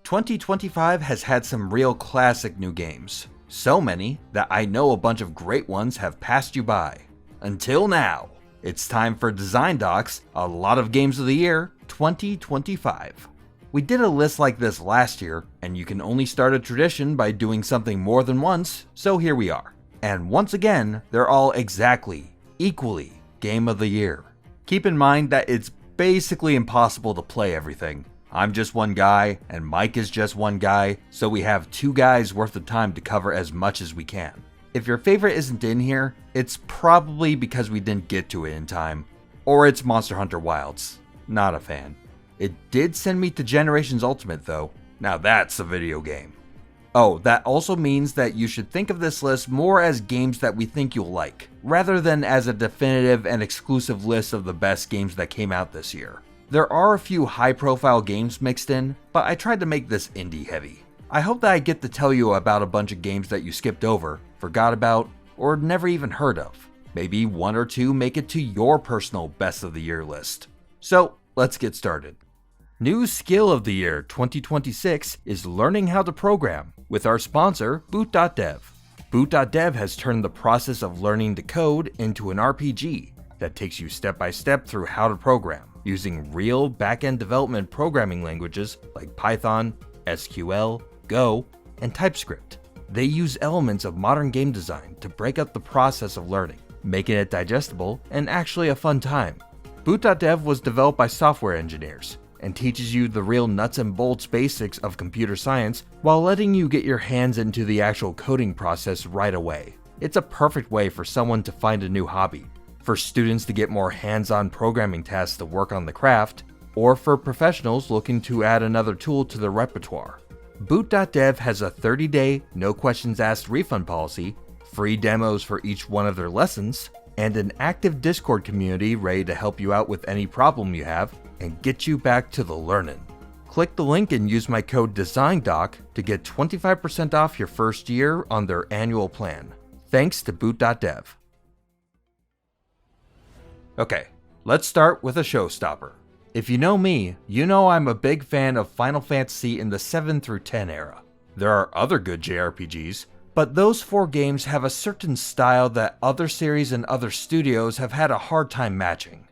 2025 has had some real classic new games. So many that I know a bunch of great ones have passed you by. Until now, it's time for Design Doc's A Lot of Games of the Year 2025. We did a list like this last year, and you can only start a tradition by doing something more than once, so here we are. And once again, they're all equally Game of the Year. Keep in mind that it's basically impossible to play everything. I'm just one guy, and Mike is just one guy, so we have 2 guys worth of time to cover as much as we can. If your favorite isn't in here, it's probably because we didn't get to it in time. Or it's Monster Hunter Wilds. Not a fan. It did send me to Generations Ultimate though. Now that's a video game. Oh, that also means that you should think of this list more as games that we think you'll like, rather than as a definitive and exclusive list of the best games that came out this year. There are a few high-profile games mixed in, but I tried to make this indie heavy. I hope that I get to tell you about a bunch of games that you skipped over, forgot about, or never even heard of. Maybe 1 or 2 make it to your personal best of the year list. So, let's get started. New Skill of the Year 2026 is learning how to program, with our sponsor, Boot.dev. Boot.dev has turned the process of learning to code into an RPG that takes you step by step through how to program, using real back-end development programming languages like Python, SQL, Go, and TypeScript. They use elements of modern game design to break up the process of learning, making it digestible and actually a fun time. Boot.dev was developed by software engineers and teaches you the real nuts and bolts basics of computer science while letting you get your hands into the actual coding process right away. It's a perfect way for someone to find a new hobby, for students to get more hands-on programming tasks to work on the craft, or for professionals looking to add another tool to their repertoire. Boot.dev has a 30-day, no questions asked refund policy, free demos for each one of their lessons, and an active Discord community ready to help you out with any problem you have and get you back to the learning. Click the link and use my code DESIGNDOC to get 25% off your first year on their annual plan. Thanks to Boot.dev. Okay, let's start with a showstopper. If you know me, you know I'm a big fan of Final Fantasy in the 7 through 10 era. There are other good JRPGs, but those 4 games have a certain style that other series and other studios have had a hard time matching.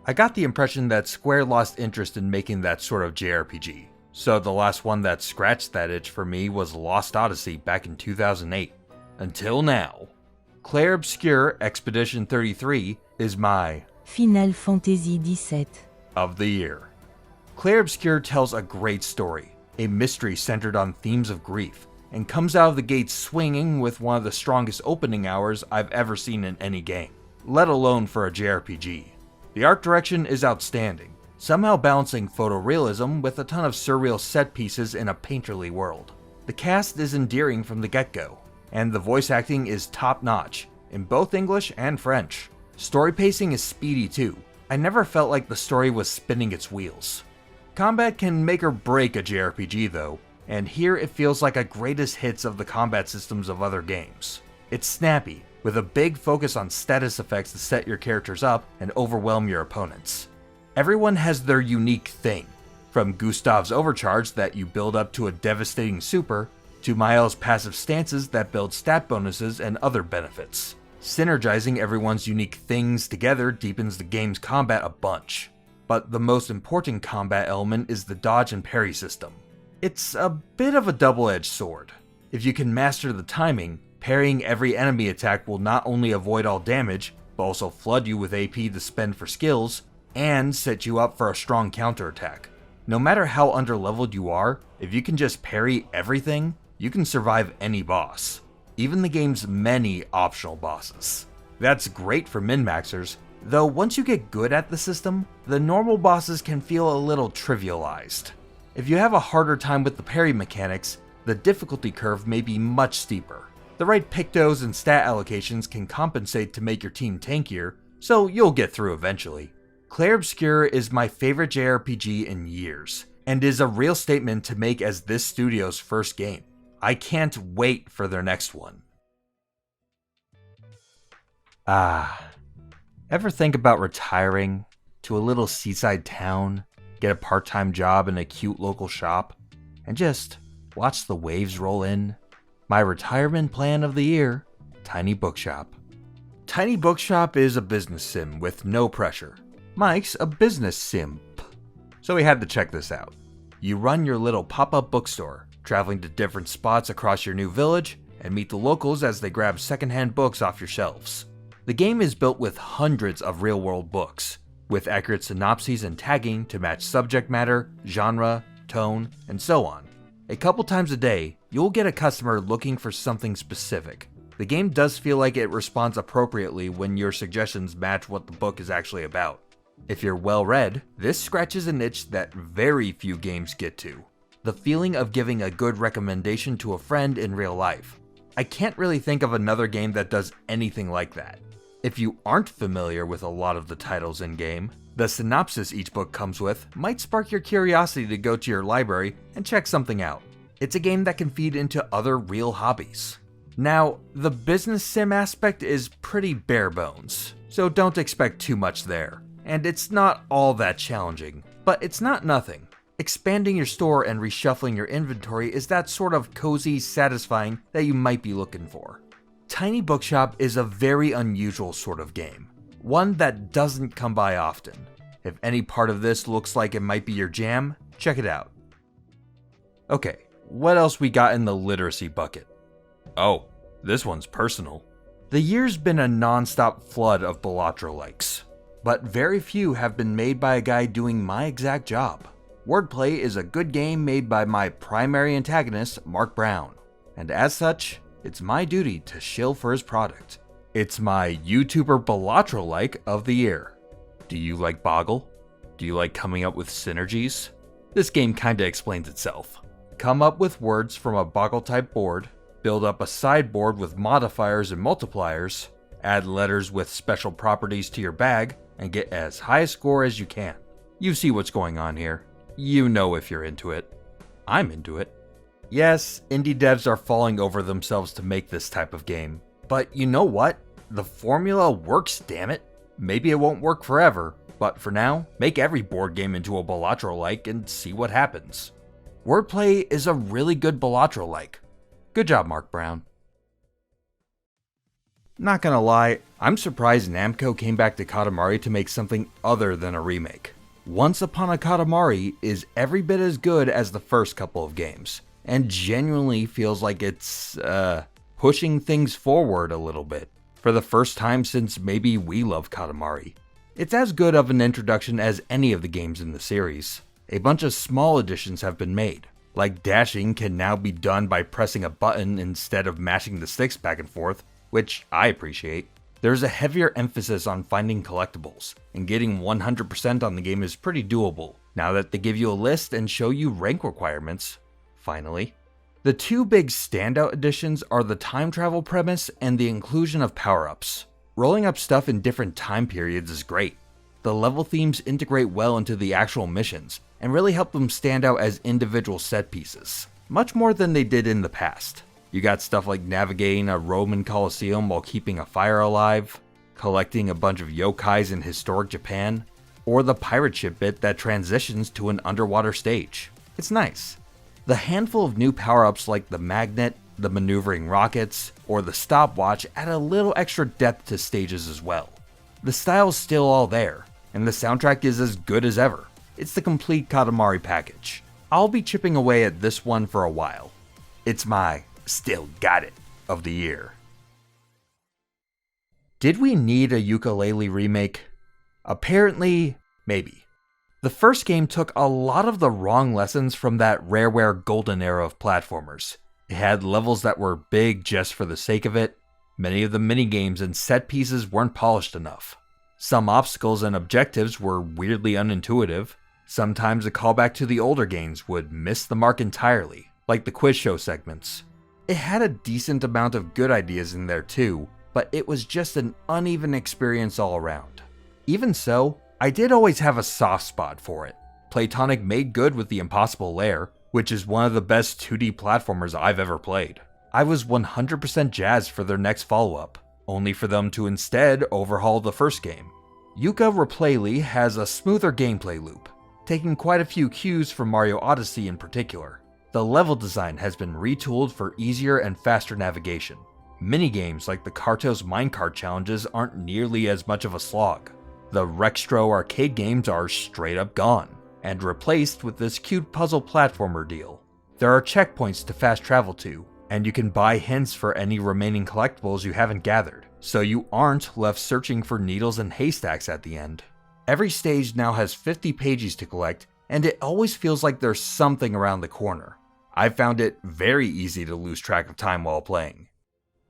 I got the impression that Square lost interest in making that sort of JRPG, so the last one that scratched that itch for me was Lost Odyssey back in 2008. Until now. Clair Obscur Expedition 33 is my Final Fantasy XVII of the year. Clair Obscur tells a great story, a mystery centered on themes of grief, and comes out of the gate swinging with one of the strongest opening hours I've ever seen in any game, let alone for a JRPG. The art direction is outstanding, somehow balancing photorealism with a ton of surreal set pieces in a painterly world. The cast is endearing from the get-go, and the voice acting is top-notch, in both English and French. Story pacing is speedy too. I never felt like the story was spinning its wheels. Combat can make or break a JRPG though, and here it feels like a greatest hits of the combat systems of other games. It's snappy, with a big focus on status effects to set your characters up and overwhelm your opponents. Everyone has their unique thing, from Gustav's overcharge that you build up to a devastating super, to Miles' passive stances that build stat bonuses and other benefits. Synergizing everyone's unique things together deepens the game's combat a bunch. But the most important combat element is the dodge and parry system. It's a bit of a double-edged sword. If you can master the timing, parrying every enemy attack will not only avoid all damage, but also flood you with AP to spend for skills, and set you up for a strong counterattack. No matter how underleveled you are, if you can just parry everything, you can survive any boss, even the game's many optional bosses. That's great for min-maxers, though once you get good at the system, the normal bosses can feel a little trivialized. If you have a harder time with the parry mechanics, the difficulty curve may be much steeper. The right pictos and stat allocations can compensate to make your team tankier, so you'll get through eventually. Clair Obscur is my favorite JRPG in years, and is a real statement to make as this studio's first game. I can't wait for their next one. Ever think about retiring to a little seaside town, get a part-time job in a cute local shop, and just watch the waves roll in? My retirement plan of the year, Tiny Bookshop. Tiny Bookshop is a business sim with no pressure. Mike's a business simp, so we had to check this out. You run your little pop-up bookstore, traveling to different spots across your new village, and meet the locals as they grab secondhand books off your shelves. The game is built with hundreds of real-world books, with accurate synopses and tagging to match subject matter, genre, tone, and so on. A couple times a day, you'll get a customer looking for something specific. The game does feel like it responds appropriately when your suggestions match what the book is actually about. If you're well read, this scratches an itch that very few games get to. The feeling of giving a good recommendation to a friend in real life. I can't really think of another game that does anything like that. If you aren't familiar with a lot of the titles in-game, the synopsis each book comes with might spark your curiosity to go to your library and check something out. It's a game that can feed into other real hobbies. Now, the business sim aspect is pretty bare bones, so don't expect too much there. And it's not all that challenging, but it's not nothing. Expanding your store and reshuffling your inventory is that sort of cozy, satisfying that you might be looking for. Tiny Bookshop is a very unusual sort of game, one that doesn't come by often. If any part of this looks like it might be your jam, check it out. Okay, what else we got in the literacy bucket? Oh, this one's personal. The year's been a non-stop flood of Balatro-likes, but very few have been made by a guy doing my exact job. Wordplay is a good game made by my primary antagonist, Mark Brown, and as such, it's my duty to shill for his product. It's my YouTuber Balatro-like of the year. Do you like Boggle? Do you like coming up with synergies? This game kinda explains itself. Come up with words from a Boggle-type board, build up a sideboard with modifiers and multipliers, add letters with special properties to your bag, and get as high a score as you can. You see what's going on here. You know if you're into it. I'm into it. Yes, indie devs are falling over themselves to make this type of game. But you know what? The formula works, damn it. Maybe it won't work forever, but for now, make every board game into a Balatro-like and see what happens. Wordplay is a really good Balatro-like. Good job, Mark Brown. Not gonna lie, I'm surprised Namco came back to Katamari to make something other than a remake. Once Upon a Katamari is every bit as good as the first couple of games, and genuinely feels like it's, pushing things forward a little bit, for the first time since maybe We Love Katamari. It's as good of an introduction as any of the games in the series. A bunch of small additions have been made, like dashing can now be done by pressing a button instead of mashing the sticks back and forth, which I appreciate. There's a heavier emphasis on finding collectibles, and getting 100% on the game is pretty doable, now that they give you a list and show you rank requirements. Finally. The two big standout additions are the time travel premise and the inclusion of power-ups. Rolling up stuff in different time periods is great. The level themes integrate well into the actual missions, and really help them stand out as individual set pieces, much more than they did in the past. You got stuff like navigating a Roman Colosseum while keeping a fire alive, collecting a bunch of yokais in historic Japan, or the pirate ship bit that transitions to an underwater stage. It's nice. The handful of new power-ups like the magnet, the maneuvering rockets, or the stopwatch add a little extra depth to stages as well. The style's still all there, and the soundtrack is as good as ever. It's the complete Katamari package. I'll be chipping away at this one for a while. It's my still got it of the year. Did we need a Yooka-Replaylee remake? Apparently, maybe. The first game took a lot of the wrong lessons from that Rareware golden era of platformers. It had levels that were big just for the sake of it. Many of the minigames and set pieces weren't polished enough. Some obstacles and objectives were weirdly unintuitive. Sometimes a callback to the older games would miss the mark entirely, like the quiz show segments. It had a decent amount of good ideas in there too, but it was just an uneven experience all around. Even so, I did always have a soft spot for it. Playtonic made good with the Impossible Lair, which is one of the best 2D platformers I've ever played. I was 100% jazzed for their next follow-up. only for them to instead overhaul the first game. Yooka-Replaylee has a smoother gameplay loop, taking quite a few cues from Mario Odyssey in particular. The level design has been retooled for easier and faster navigation. Minigames like the Kartos minecart challenges aren't nearly as much of a slog. The Rextro arcade games are straight up gone, and replaced with this cute puzzle platformer deal. There are checkpoints to fast travel to, and you can buy hints for any remaining collectibles you haven't gathered, so you aren't left searching for needles and haystacks at the end. Every stage now has 50 pages to collect, and it always feels like there's something around the corner. I found it very easy to lose track of time while playing.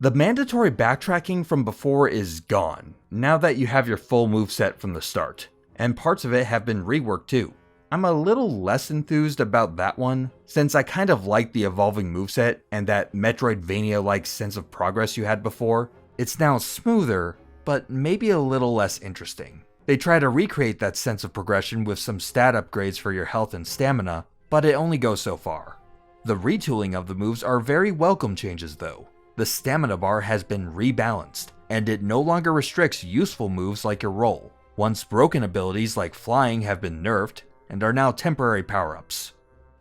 The mandatory backtracking from before is gone, now that you have your full moveset from the start, and parts of it have been reworked too. I'm a little less enthused about that one, since I kind of like the evolving moveset and that Metroidvania-like sense of progress you had before. It's now smoother, but maybe a little less interesting. They try to recreate that sense of progression with some stat upgrades for your health and stamina, but it only goes so far. The retooling of the moves are very welcome changes though. The stamina bar has been rebalanced, and it no longer restricts useful moves like your roll. Once broken abilities like flying have been nerfed, and are now temporary power-ups.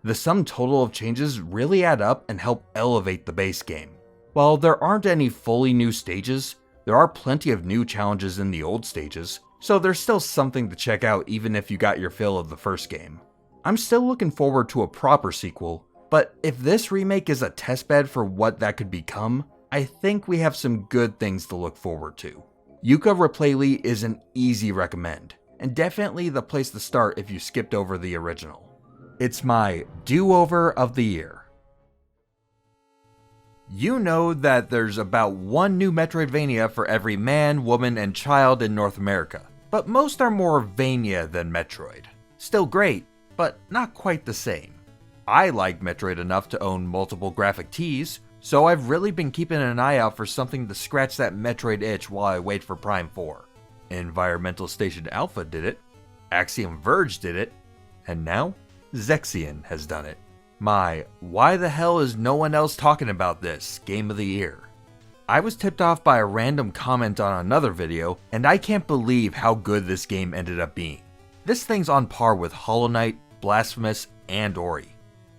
The sum total of changes really add up and help elevate the base game. While there aren't any fully new stages, there are plenty of new challenges in the old stages, so there's still something to check out even if you got your fill of the first game. I'm still looking forward to a proper sequel, but if this remake is a testbed for what that could become, I think we have some good things to look forward to. Yooka-Replaylee is an easy recommend, and definitely the place to start if you skipped over the original. It's my do-over of the year. You know that there's about one new Metroidvania for every man, woman, and child in North America, but most are more Vania than Metroid. Still great, but not quite the same. I like Metroid enough to own multiple graphic tees, so I've really been keeping an eye out for something to scratch that Metroid itch while I wait for Prime 4. Environmental Station Alpha did it, Axiom Verge did it, and now Zexion has done it. My why the hell is no one else talking about this game of the year? I was tipped off by a random comment on another video, and I can't believe how good this game ended up being. This thing's on par with Hollow Knight, Blasphemous, and Ori.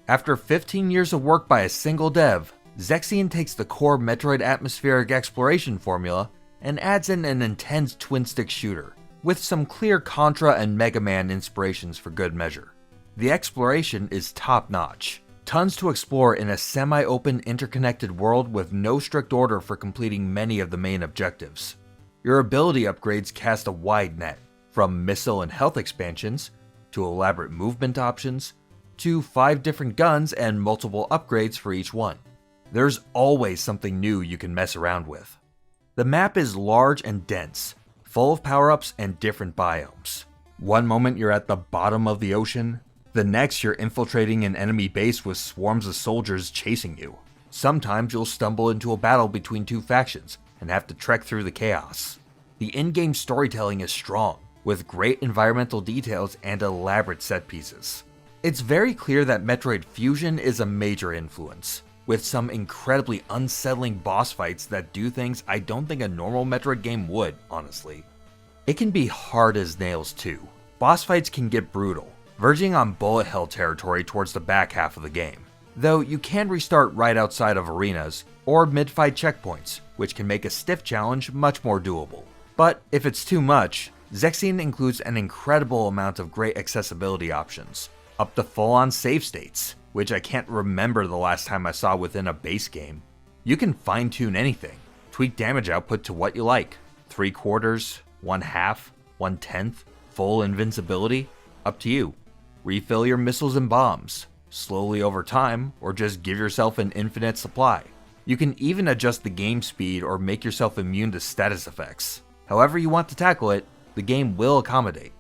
After 15 years of work by a single dev, Zexion takes the core Metroid atmospheric exploration formula and adds in an intense twin-stick shooter, with some clear Contra and Mega Man inspirations for good measure. The exploration is top-notch. Tons to explore in a semi-open interconnected world with no strict order for completing many of the main objectives. Your ability upgrades cast a wide net, from missile and health expansions, to elaborate movement options, to 5 different guns and multiple upgrades for each one. There's always something new you can mess around with. The map is large and dense, full of power-ups and different biomes. One moment you're at the bottom of the ocean, the next you're infiltrating an enemy base with swarms of soldiers chasing you. Sometimes you'll stumble into a battle between 2 factions and have to trek through the chaos. The in-game storytelling is strong, with great environmental details and elaborate set pieces. It's very clear that Metroid Fusion is a major influence, with some incredibly unsettling boss fights that do things I don't think a normal Metroid game would, honestly. It can be hard as nails too. Boss fights can get brutal, verging on bullet hell territory towards the back half of the game, though you can restart right outside of arenas or mid-fight checkpoints, which can make a stiff challenge much more doable. But if it's too much, Zexion includes an incredible amount of great accessibility options, up to full-on save states, which I can't remember the last time I saw within a base game. You can fine-tune anything, tweak damage output to what you like, 3/4, 1/2, 1/10, full invincibility, up to you. Refill your missiles and bombs, slowly over time, or just give yourself an infinite supply. You can even adjust the game speed or make yourself immune to status effects. However you want to tackle it, the game will accommodate.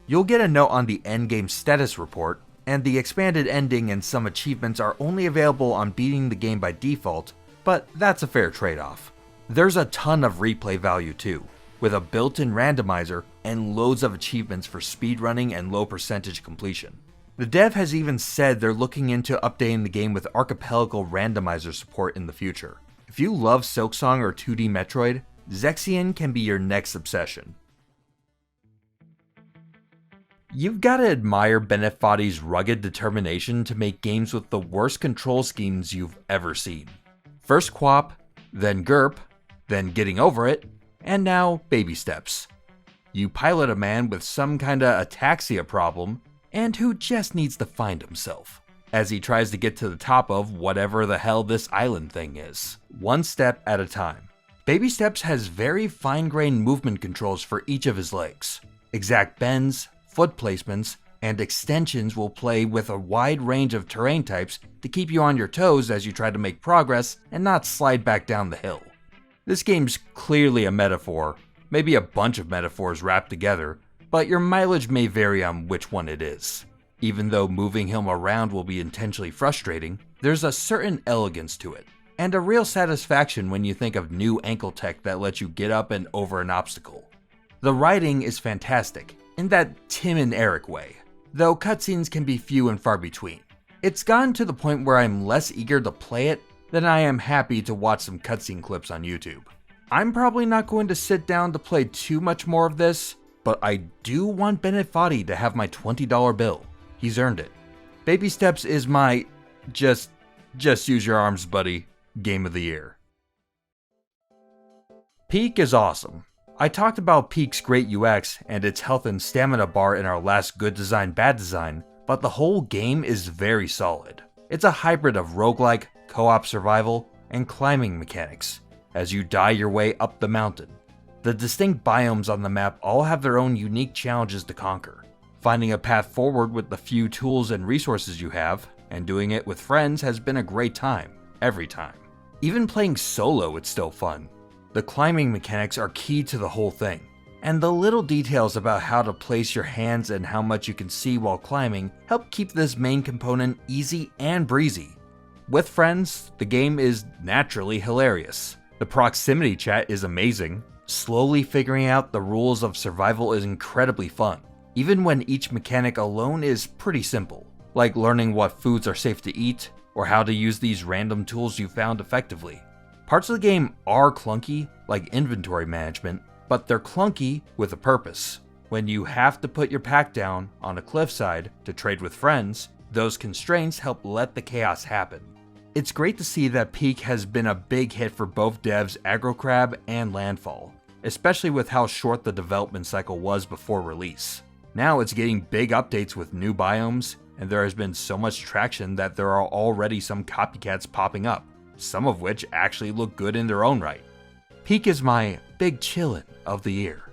You'll get a note on the endgame status report, and the expanded ending and some achievements are only available on beating the game by default, but that's a fair trade-off. There's a ton of replay value too, with a built-in randomizer and loads of achievements for speedrunning and low percentage completion. The dev has even said they're looking into updating the game with archipelago randomizer support in the future. If you love Silksong or 2D Metroid, Zexion can be your next obsession. You've gotta admire Benefati's rugged determination to make games with the worst control schemes you've ever seen. First QWOP, then GURP, then getting over it, and now baby steps. You pilot a man with some kinda ataxia problem, and who just needs to find himself, as he tries to get to the top of whatever the hell this island thing is, one step at a time. Baby Steps has very fine-grained movement controls for each of his legs. Exact bends, foot placements, and extensions will play with a wide range of terrain types to keep you on your toes as you try to make progress and not slide back down the hill. This game's clearly a metaphor, maybe a bunch of metaphors wrapped together, but your mileage may vary on which one it is. Even though moving him around will be intentionally frustrating, there's a certain elegance to it, and a real satisfaction when you think of new ankle tech that lets you get up and over an obstacle. The writing is fantastic, in that Tim and Eric way, though cutscenes can be few and far between. It's gotten to the point where I'm less eager to play it than I am happy to watch some cutscene clips on YouTube. I'm probably not going to sit down to play too much more of this, but I do want Benefati to have my $20 bill. He's earned it. Baby Steps is my just use your arms, buddy, game of the year. Peak is awesome. I talked about Peak's great UX and its health and stamina bar in our last good design, bad design, but the whole game is very solid. It's a hybrid of roguelike, co-op survival, and climbing mechanics, as you die your way up the mountain. The distinct biomes on the map all have their own unique challenges to conquer. Finding a path forward with the few tools and resources you have, and doing it with friends has been a great time, every time. Even playing solo, it's still fun. The climbing mechanics are key to the whole thing, and the little details about how to place your hands and how much you can see while climbing help keep this main component easy and breezy. With friends, the game is naturally hilarious. The proximity chat is amazing. Slowly figuring out the rules of survival is incredibly fun, even when each mechanic alone is pretty simple, like learning what foods are safe to eat, or how to use these random tools you found effectively. Parts of the game are clunky, like inventory management, but they're clunky with a purpose. When you have to put your pack down on a cliffside to trade with friends, those constraints help let the chaos happen. It's great to see that Peak has been a big hit for both devs AgroCrab and Landfall, especially with how short the development cycle was before release. Now it's getting big updates with new biomes, and there has been so much traction that there are already some copycats popping up, some of which actually look good in their own right. Peak is my big chillin' of the year.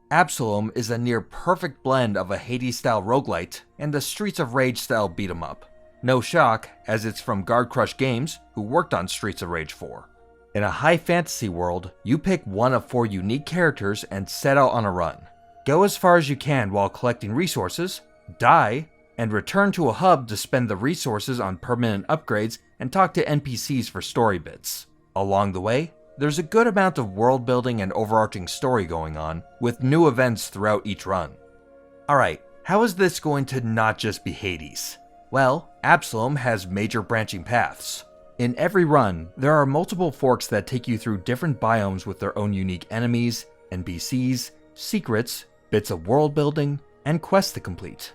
Absolum is a near perfect blend of a Hades-style roguelite and a Streets of Rage-style beat-em-up. No shock, as it's from Guard Crush Games, who worked on Streets of Rage 4. In a high fantasy world, you pick one of 4 unique characters and set out on a run. Go as far as you can while collecting resources, die, and return to a hub to spend the resources on permanent upgrades and talk to NPCs for story bits. Along the way, there's a good amount of world building and overarching story going on, with new events throughout each run. Alright, how is this going to not just be Hades? Well, Absolum has major branching paths. In every run, there are multiple forks that take you through different biomes with their own unique enemies, NPCs, secrets, bits of world building, and quests to complete.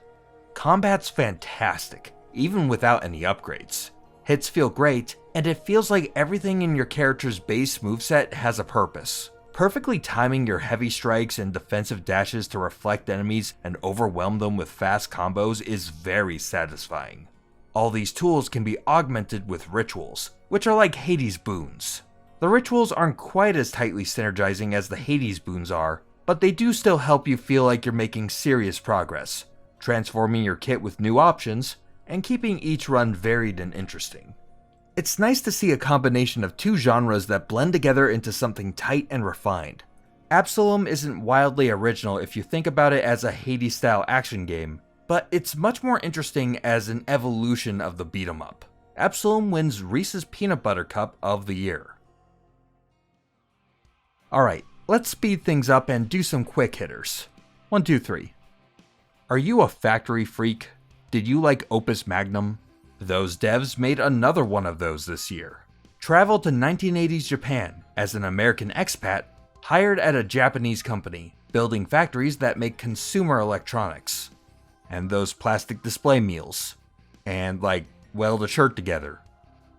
Combat's fantastic, even without any upgrades. Hits feel great, and it feels like everything in your character's base moveset has a purpose. Perfectly timing your heavy strikes and defensive dashes to reflect enemies and overwhelm them with fast combos is very satisfying. All these tools can be augmented with rituals, which are like Hades boons. The rituals aren't quite as tightly synergizing as the Hades boons are, but they do still help you feel like you're making serious progress, transforming your kit with new options, and keeping each run varied and interesting. It's nice to see a combination of 2 genres that blend together into something tight and refined. Absolum isn't wildly original if you think about it as a Hades-style action game, but it's much more interesting as an evolution of the beat-em-up. Absolum wins Reese's Peanut Butter Cup of the year. Alright, let's speed things up and do some quick hitters. 1, 2, 3. Are you a factory freak? Did you like Opus Magnum? Those devs made another one of those this year. traveled to 1980s Japan as an American expat hired at a Japanese company building factories that make consumer electronics. And those plastic display meals. And weld a shirt together.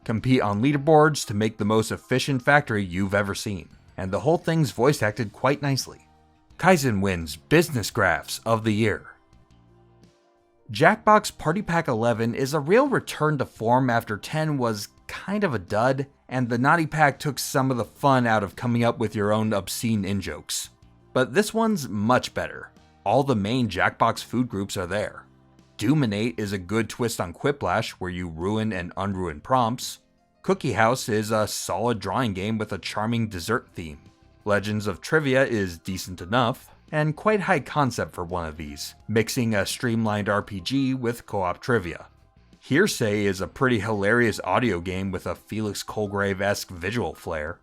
Compete on leaderboards to make the most efficient factory you've ever seen. And the whole thing's voice acted quite nicely. Kaizen wins Business Graphs of the Year. Jackbox Party Pack 11 is a real return to form after 10 was kind of a dud, and the Naughty Pack took some of the fun out of coming up with your own obscene in-jokes. But this one's much better. All the main Jackbox food groups are there. Doominate is a good twist on Quiplash where you ruin and unruin prompts. Cookie House is a solid drawing game with a charming dessert theme. Legends of Trivia is decent enough, and quite high concept for one of these, mixing a streamlined RPG with co-op trivia. Hearsay is a pretty hilarious audio game with a Felix Colgrave-esque visual flair.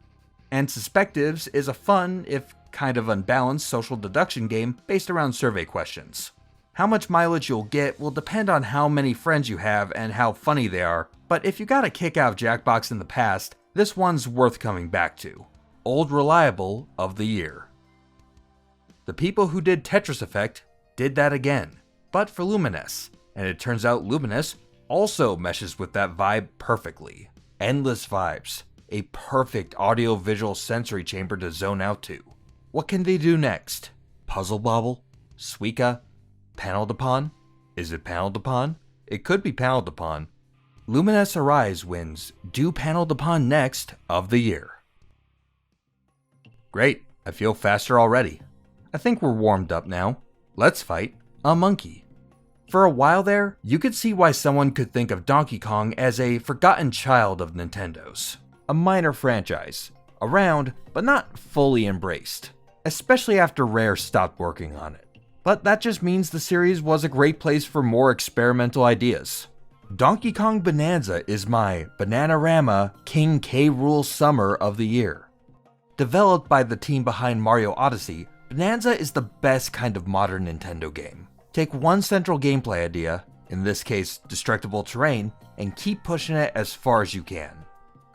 And Suspectives is a fun, if kind of unbalanced, social deduction game based around survey questions. How much mileage you'll get will depend on how many friends you have and how funny they are, but if you got a kick out of Jackbox in the past, this one's worth coming back to. Old Reliable of the Year. The people who did Tetris Effect did that again, but for Lumines, and it turns out Lumines also meshes with that vibe perfectly. Endless vibes, a perfect audio-visual sensory chamber to zone out to. What can they do next? Puzzle Bobble? Suika? Paneled Upon? Is it Paneled Upon? It could be Paneled Upon. Lumines Arise wins Do Paneled Upon Next of the Year. Great, I feel faster already. I think we're warmed up now. Let's fight a monkey. For a while there, you could see why someone could think of Donkey Kong as a forgotten child of Nintendo's. A minor franchise, around but not fully embraced, especially after Rare stopped working on it. But that just means the series was a great place for more experimental ideas. Donkey Kong Bonanza is my Bananarama King K. Rool Summer of the Year. Developed by the team behind Mario Odyssey, Bonanza is the best kind of modern Nintendo game. Take one central gameplay idea, in this case destructible terrain, and keep pushing it as far as you can.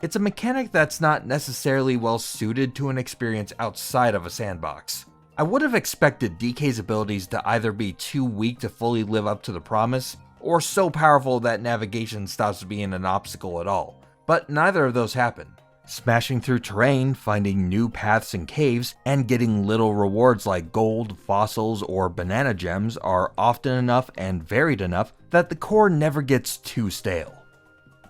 It's a mechanic that's not necessarily well suited to an experience outside of a sandbox. I would have expected DK's abilities to either be too weak to fully live up to the promise, or so powerful that navigation stops being an obstacle at all, but neither of those happen. Smashing through terrain, finding new paths and caves, and getting little rewards like gold, fossils, or banana gems are often enough and varied enough that the core never gets too stale.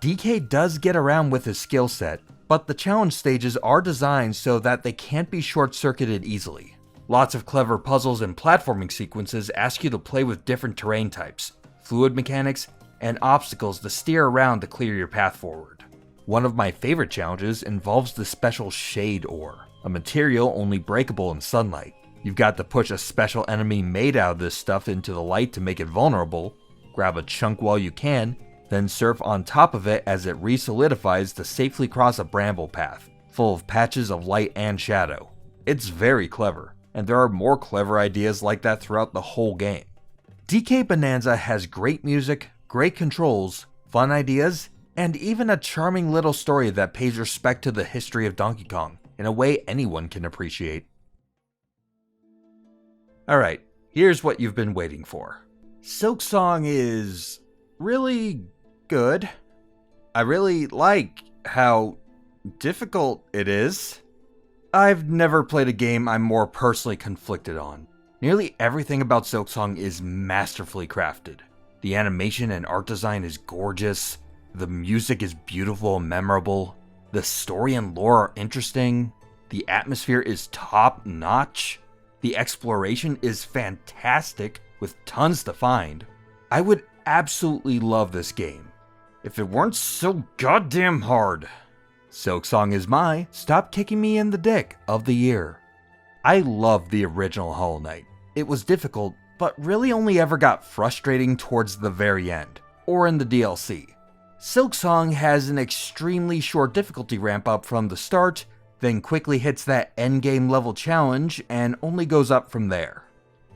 DK does get around with his skill set, but the challenge stages are designed so that they can't be short-circuited easily. Lots of clever puzzles and platforming sequences ask you to play with different terrain types, fluid mechanics, and obstacles to steer around to clear your path forward. One of my favorite challenges involves the special Shade Ore, a material only breakable in sunlight. You've got to push a special enemy made out of this stuff into the light to make it vulnerable, grab a chunk while you can, then surf on top of it as it re-solidifies to safely cross a bramble path, full of patches of light and shadow. It's very clever, and there are more clever ideas like that throughout the whole game. DK Bonanza has great music, great controls, fun ideas, and even a charming little story that pays respect to the history of Donkey Kong in a way anyone can appreciate. Alright, here's what you've been waiting for. Silksong is really good. I really like how difficult it is. I've never played a game I'm more personally conflicted on. Nearly everything about Silksong is masterfully crafted. The animation and art design is gorgeous. The music is beautiful and memorable. The story and lore are interesting. The atmosphere is top notch. The exploration is fantastic with tons to find. I would absolutely love this game if it weren't so goddamn hard. Silksong is my Stop Kicking Me in the Dick of the Year. I love the original Hollow Knight. It was difficult, but really only ever got frustrating towards the very end, or in the DLC. Silksong has an extremely short difficulty ramp up from the start, then quickly hits that endgame level challenge and only goes up from there.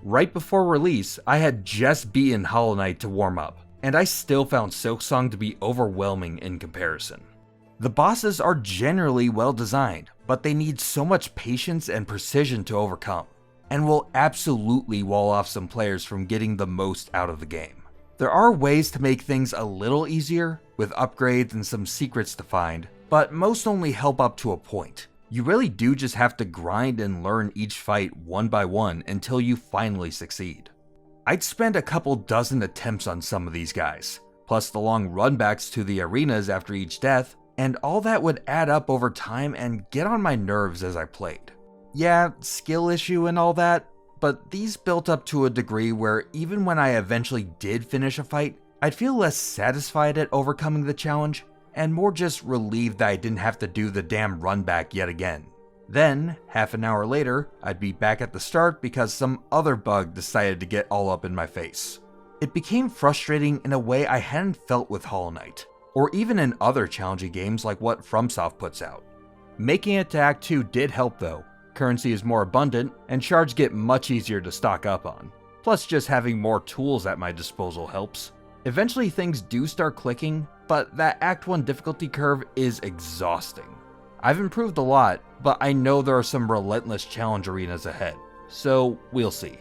Right before release, I had just beaten Hollow Knight to warm up, and I still found Silksong to be overwhelming in comparison. The bosses are generally well designed, but they need so much patience and precision to overcome, and will absolutely wall off some players from getting the most out of the game. There are ways to make things a little easier, with upgrades and some secrets to find, but most only help up to a point. You really do just have to grind and learn each fight one by one until you finally succeed. I'd spend a couple dozen attempts on some of these guys, plus the long runbacks to the arenas after each death, and all that would add up over time and get on my nerves as I played. Yeah, skill issue and all that, but these built up to a degree where even when I eventually did finish a fight, I'd feel less satisfied at overcoming the challenge, and more just relieved that I didn't have to do the damn run back yet again. Then, half an hour later, I'd be back at the start because some other bug decided to get all up in my face. It became frustrating in a way I hadn't felt with Hollow Knight, or even in other challenging games like what FromSoft puts out. Making it to Act 2 did help though. Currency is more abundant, and shards get much easier to stock up on. Plus just having more tools at my disposal helps. Eventually things do start clicking, but that Act 1 difficulty curve is exhausting. I've improved a lot, but I know there are some relentless challenge arenas ahead, so we'll see.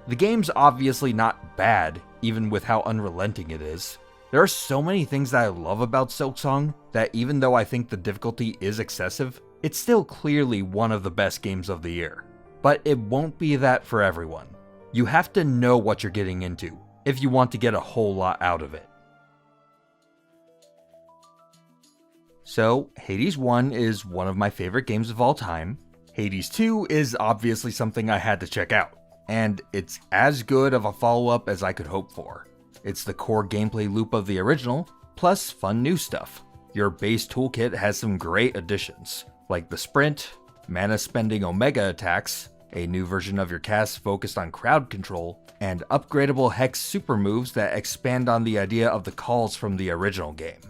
The game's obviously not bad, even with how unrelenting it is. There are so many things that I love about Silksong that even though I think the difficulty is excessive, it's still clearly one of the best games of the year. But it won't be that for everyone. You have to know what you're getting into if you want to get a whole lot out of it. So, Hades 1 is one of my favorite games of all time. Hades 2 is obviously something I had to check out, and it's as good of a follow-up as I could hope for. It's the core gameplay loop of the original, plus fun new stuff. Your base toolkit has some great additions, like the sprint, mana-spending Omega attacks, a new version of your cast focused on crowd control, and upgradable Hex super moves that expand on the idea of the calls from the original game.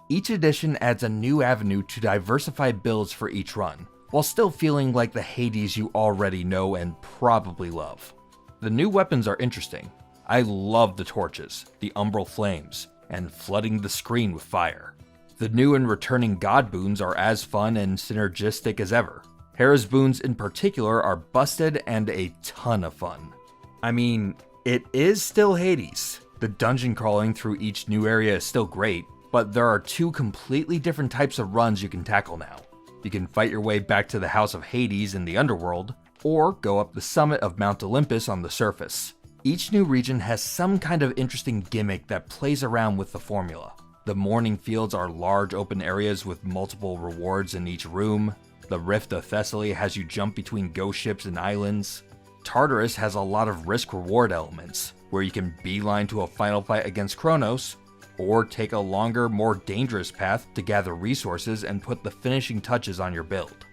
Each edition adds a new avenue to diversify builds for each run, while still feeling like the Hades you already know and probably love. The new weapons are interesting. I love the torches, the umbral flames, and flooding the screen with fire. The new and returning god boons are as fun and synergistic as ever. Hera's boons in particular are busted and a ton of fun. I mean, it is still Hades. The dungeon crawling through each new area is still great, but there are two completely different types of runs you can tackle now. You can fight your way back to the House of Hades in the underworld, or go up the summit of Mount Olympus on the surface. Each new region has some kind of interesting gimmick that plays around with the formula. The Morning Fields are large open areas with multiple rewards in each room. The Rift of Thessaly has you jump between ghost ships and islands. Tartarus has a lot of risk-reward elements, where you can beeline to a final fight against Kronos, or take a longer, more dangerous path to gather resources and put the finishing touches on your build.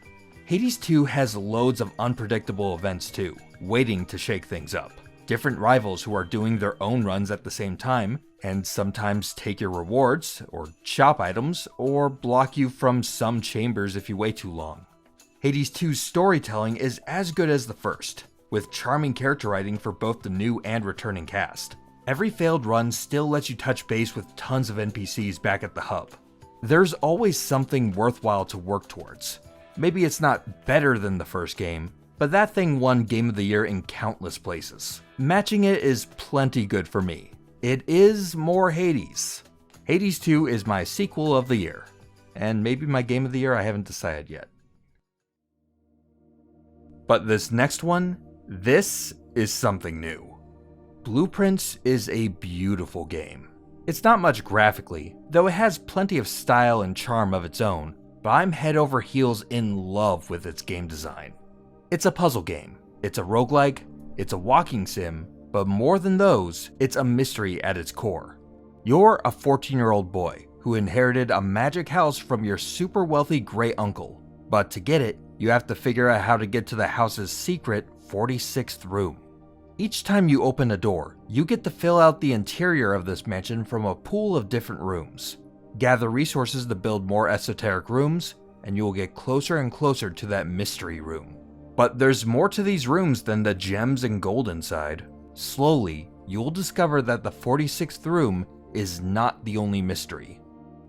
Hades 2 has loads of unpredictable events too, waiting to shake things up. Different rivals who are doing their own runs at the same time, and sometimes take your rewards, or chop items, or block you from some chambers if you wait too long. Hades 2's storytelling is as good as the first, with charming character writing for both the new and returning cast. Every failed run still lets you touch base with tons of NPCs back at the hub. There's always something worthwhile to work towards. Maybe it's not better than the first game, but that thing won Game of the Year in countless places. Matching it is plenty good for me. It is more Hades. Hades 2 is my sequel of the year, and maybe my Game of the Year, I haven't decided yet. But this next one, this is something new. Blueprints is a beautiful game. It's not much graphically, though it has plenty of style and charm of its own, but I'm head over heels in love with its game design. It's a puzzle game, it's a roguelike, it's a walking sim, but more than those, it's a mystery at its core. You're a 14-year-old boy who inherited a magic house from your super wealthy great uncle, but to get it, you have to figure out how to get to the house's secret 46th room. Each time you open a door, you get to fill out the interior of this mansion from a pool of different rooms. Gather resources to build more esoteric rooms, and you will get closer and closer to that mystery room. But there's more to these rooms than the gems and gold inside. Slowly, you'll discover that the 46th room is not the only mystery.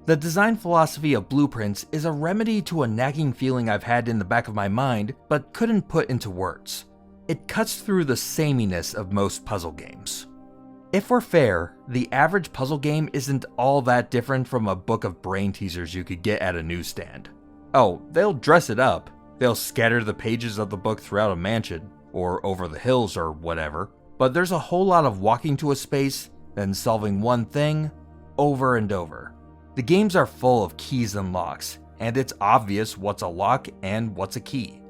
The design philosophy of Blueprints is a remedy to a nagging feeling I've had in the back of my mind but couldn't put into words. It cuts through the sameness of most puzzle games. If we're fair, the average puzzle game isn't all that different from a book of brain teasers you could get at a newsstand. Oh, they'll dress it up. They'll scatter the pages of the book throughout a mansion, or over the hills or whatever, but there's a whole lot of walking to a space, then solving one thing, over and over. The games are full of keys and locks, and it's obvious what's a lock and what's a key.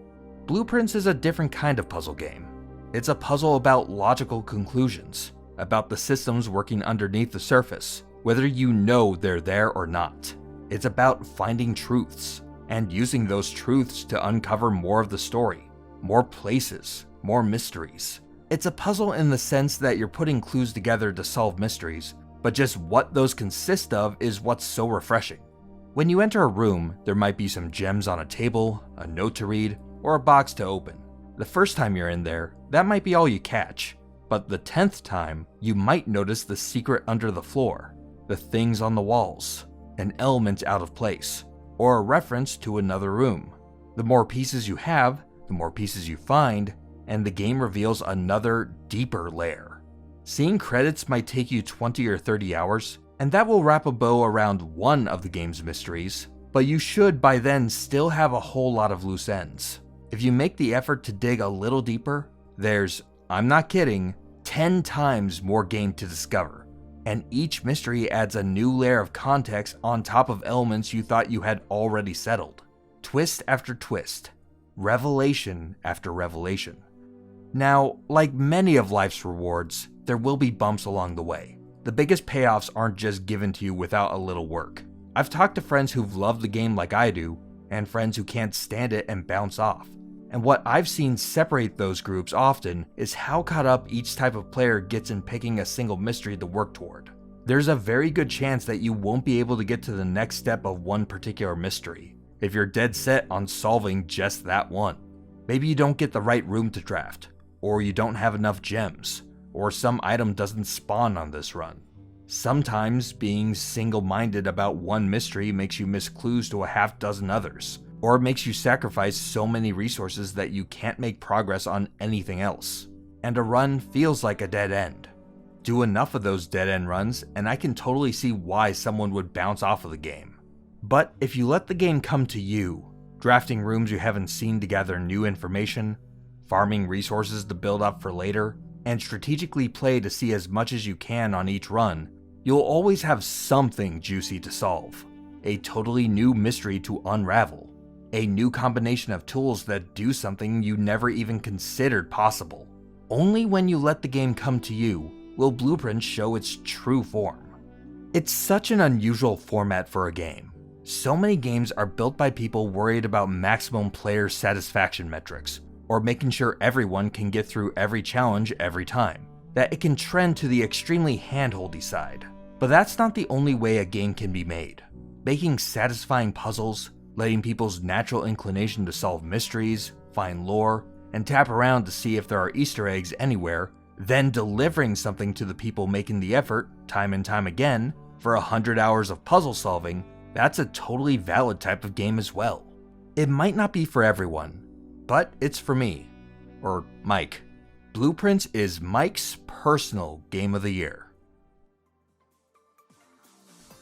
Blueprints is a different kind of puzzle game. It's a puzzle about logical conclusions, about the systems working underneath the surface, whether you know they're there or not. It's about finding truths, and using those truths to uncover more of the story, more places, more mysteries. It's a puzzle in the sense that you're putting clues together to solve mysteries, but just what those consist of is what's so refreshing. When you enter a room, there might be some gems on a table, a note to read, or a box to open. The first time you're in there, that might be all you catch, but the 10th time, you might notice the secret under the floor, the things on the walls, an element out of place, or a reference to another room. The more pieces you have, the more pieces you find, and the game reveals another, deeper layer. Seeing credits might take you 20 or 30 hours, and that will wrap a bow around one of the game's mysteries, but you should by then still have a whole lot of loose ends. If you make the effort to dig a little deeper, there's, I'm not kidding, 10 times more game to discover, and each mystery adds a new layer of context on top of elements you thought you had already settled. Twist after twist, revelation after revelation. Now, like many of life's rewards, there will be bumps along the way. The biggest payoffs aren't just given to you without a little work. I've talked to friends who've loved the game like I do, and friends who can't stand it and bounce off. And what I've seen separate those groups often is how caught up each type of player gets in picking a single mystery to work toward. There's a very good chance that you won't be able to get to the next step of one particular mystery, if you're dead set on solving just that one. Maybe you don't get the right room to draft, or you don't have enough gems, or some item doesn't spawn on this run. Sometimes being single-minded about one mystery makes you miss clues to a half dozen others, or it makes you sacrifice so many resources that you can't make progress on anything else, and a run feels like a dead end. Do enough of those dead end runs, and I can totally see why someone would bounce off of the game. But if you let the game come to you, drafting rooms you haven't seen to gather new information, farming resources to build up for later, and strategically play to see as much as you can on each run, you'll always have something juicy to solve, a totally new mystery to unravel, a new combination of tools that do something you never even considered possible. Only when you let the game come to you will Blueprints show its true form. It's such an unusual format for a game. So many games are built by people worried about maximum player satisfaction metrics, or making sure everyone can get through every challenge every time, that it can trend to the extremely handholdy side. But that's not the only way a game can be made. Making satisfying puzzles, letting people's natural inclination to solve mysteries, find lore, and tap around to see if there are Easter eggs anywhere, then delivering something to the people making the effort, time and time again, for 100 hours of puzzle solving, that's a totally valid type of game as well. It might not be for everyone, but it's for me, or Mike. Blueprints is Mike's personal game of the year.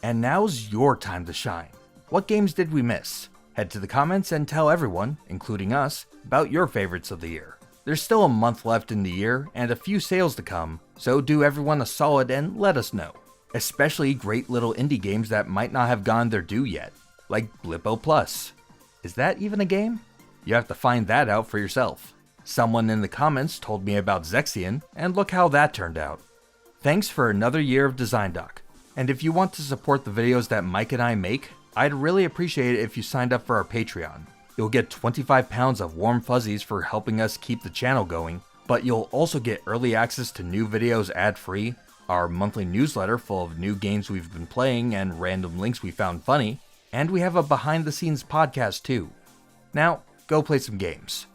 And now's your time to shine. What games did we miss? Head to the comments and tell everyone, including us, about your favorites of the year. There's still a month left in the year and a few sales to come, so do everyone a solid and let us know. Especially great little indie games that might not have gone their due yet, like Blippo Plus. Is that even a game? You have to find that out for yourself. Someone in the comments told me about Zexion, and look how that turned out. Thanks for another year of Design Doc, and if you want to support the videos that Mike and I make, I'd really appreciate it if you signed up for our Patreon. You'll get 25 pounds of warm fuzzies for helping us keep the channel going, but you'll also get early access to new videos ad-free, our monthly newsletter full of new games we've been playing and random links we found funny, and we have a behind-the-scenes podcast too. Now, go play some games.